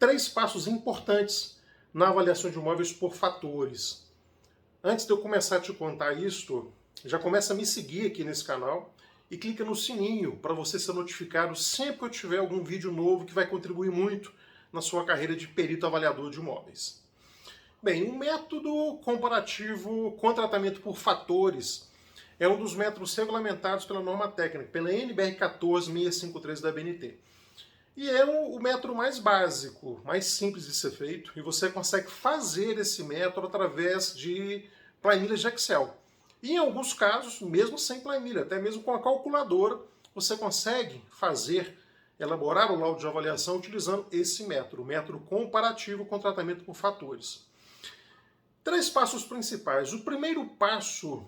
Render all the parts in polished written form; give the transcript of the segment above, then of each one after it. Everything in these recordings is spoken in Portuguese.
três passos importantes na avaliação de imóveis por fatores. Antes de eu começar a te contar isto, já começa a me seguir aqui nesse canal e clica no sininho para você ser notificado sempre que eu tiver algum vídeo novo que vai contribuir muito na sua carreira de perito avaliador de imóveis. Bem, o método comparativo com tratamento por fatores é um dos métodos regulamentados pela norma técnica, pela NBR 14653 da ABNT. E é o método mais básico, mais simples de ser feito, e você consegue fazer esse método através de planilhas de Excel. E em alguns casos, mesmo sem planilha, até mesmo com a calculadora, você consegue elaborar o laudo de avaliação utilizando esse método, o método comparativo com tratamento por fatores. Três passos principais. O primeiro passo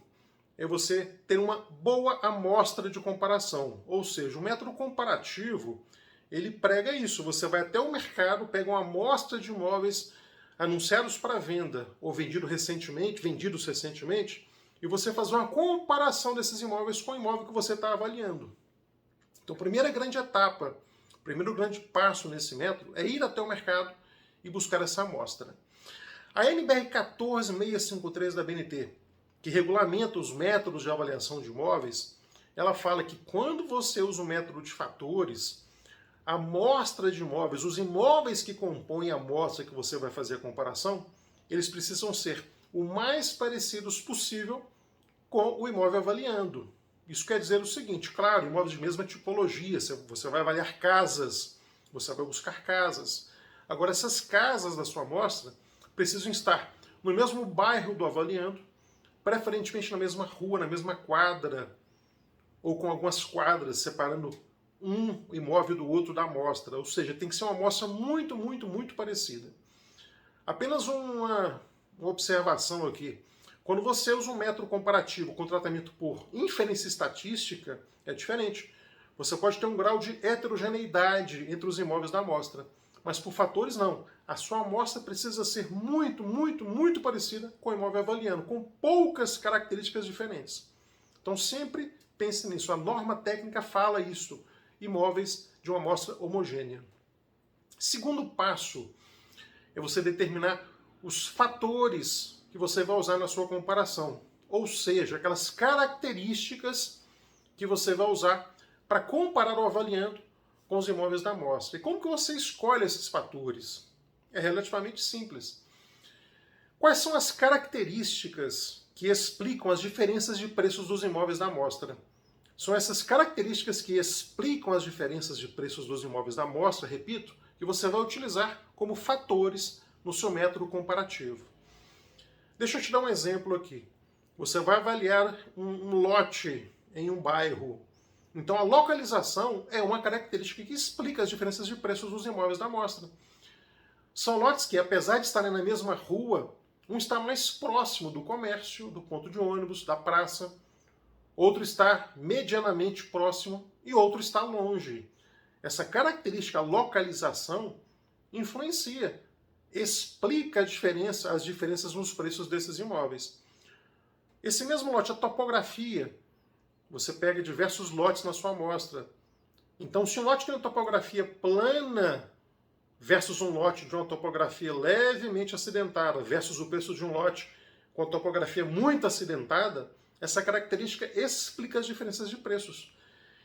é você ter uma boa amostra de comparação, ou seja, o método comparativo ele prega isso, você vai até o mercado, pega uma amostra de imóveis anunciados para venda ou vendidos recentemente, e você faz uma comparação desses imóveis com o imóvel que você está avaliando. Então, a primeira grande etapa, o primeiro grande passo nesse método é ir até o mercado e buscar essa amostra. A NBR 14653 da ABNT, que regulamenta os métodos de avaliação de imóveis, ela fala que quando você usa o método de fatores, a amostra de imóveis, os imóveis que compõem a amostra que você vai fazer a comparação, eles precisam ser o mais parecidos possível com o imóvel avaliando. Isso quer dizer o seguinte, claro, imóveis de mesma tipologia, você vai avaliar casas, você vai buscar casas. Agora, essas casas da sua amostra precisam estar no mesmo bairro do avaliando, preferentemente na mesma rua, na mesma quadra, ou com algumas quadras separando um imóvel do outro da amostra, ou seja, tem que ser uma amostra muito parecida. Apenas uma observação aqui. Quando você usa um método comparativo com tratamento por inferência estatística, é diferente. Você pode ter um grau de heterogeneidade entre os imóveis da amostra, mas por fatores não. A sua amostra precisa ser muito parecida com o imóvel avaliando, com poucas características diferentes. Então sempre pense nisso, a norma técnica fala isso. Imóveis de uma amostra homogênea. Segundo passo é você determinar os fatores que você vai usar na sua comparação, ou seja, aquelas características que você vai usar para comparar o avaliando com os imóveis da amostra. E como que você escolhe esses fatores? É relativamente simples. Quais são as características que explicam as diferenças de preços dos imóveis da amostra? São essas características que explicam as diferenças de preços dos imóveis da amostra, repito, que você vai utilizar como fatores no seu método comparativo. Deixa eu te dar um exemplo aqui. Você vai avaliar um lote em um bairro. Então a localização é uma característica que explica as diferenças de preços dos imóveis da amostra. São lotes que, apesar de estarem na mesma rua, um está mais próximo do comércio, do ponto de ônibus, da praça, outro está medianamente próximo e outro está longe. Essa característica, a localização, influencia, explica as diferenças nos preços desses imóveis. Esse mesmo lote, a topografia, você pega diversos lotes na sua amostra. Então, se um lote tem uma topografia plana versus um lote de uma topografia levemente acidentada versus o preço de um lote com a topografia muito acidentada, essa característica explica as diferenças de preços.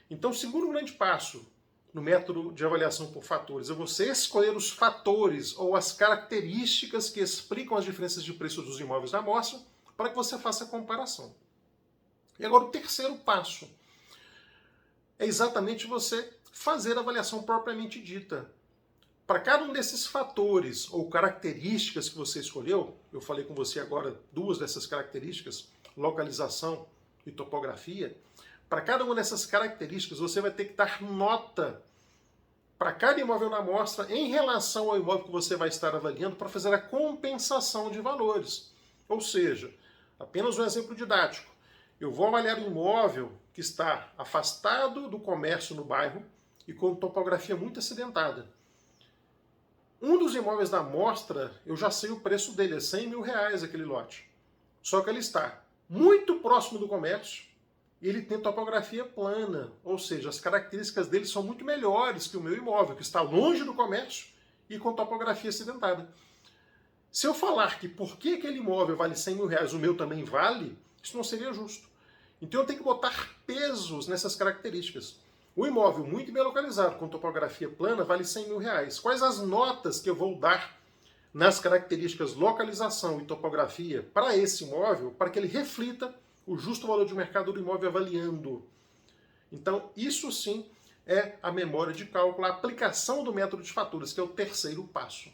Então, o segundo grande passo no método de avaliação por fatores é você escolher os fatores ou as características que explicam as diferenças de preços dos imóveis da amostra para que você faça a comparação. E agora, o terceiro passo é exatamente você fazer a avaliação propriamente dita. Para cada um desses fatores ou características que você escolheu, eu falei com você agora duas dessas características, localização e topografia, para cada uma dessas características você vai ter que dar nota para cada imóvel na amostra em relação ao imóvel que você vai estar avaliando para fazer a compensação de valores. Ou seja, apenas um exemplo didático. Eu vou avaliar um imóvel que está afastado do comércio no bairro e com topografia muito acidentada. Um dos imóveis da amostra, eu já sei o preço dele, é R$100 mil aquele lote. Só que ele está muito próximo do comércio e ele tem topografia plana, ou seja, as características dele são muito melhores que o meu imóvel, que está longe do comércio e com topografia acidentada. Se eu falar que por que aquele imóvel vale 100 mil reais, o meu também vale, isso não seria justo. Então eu tenho que botar pesos nessas características. O imóvel muito bem localizado, com topografia plana, vale 100 mil reais. Quais as notas que eu vou dar nas características localização e topografia para esse imóvel, para que ele reflita o justo valor de mercado do imóvel avaliando? Então, isso sim é a memória de cálculo, a aplicação do método de faturas, que é o terceiro passo.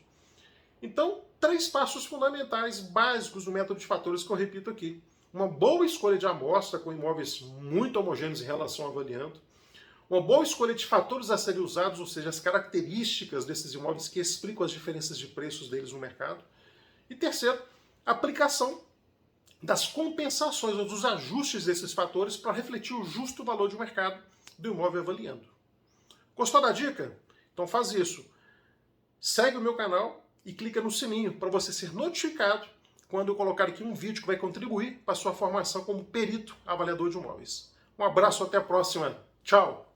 Então, 3 passos fundamentais, básicos do método de faturas que eu repito aqui. Uma boa escolha de amostra com imóveis muito homogêneos em relação ao avaliando. Uma boa escolha de fatores a serem usados, ou seja, as características desses imóveis que explicam as diferenças de preços deles no mercado. E terceiro, aplicação das compensações ou dos ajustes desses fatores para refletir o justo valor de mercado do imóvel avaliando. Gostou da dica? Então faz isso. Segue o meu canal e clica no sininho para você ser notificado quando eu colocar aqui um vídeo que vai contribuir para a sua formação como perito avaliador de imóveis. Um abraço, até a próxima. Tchau!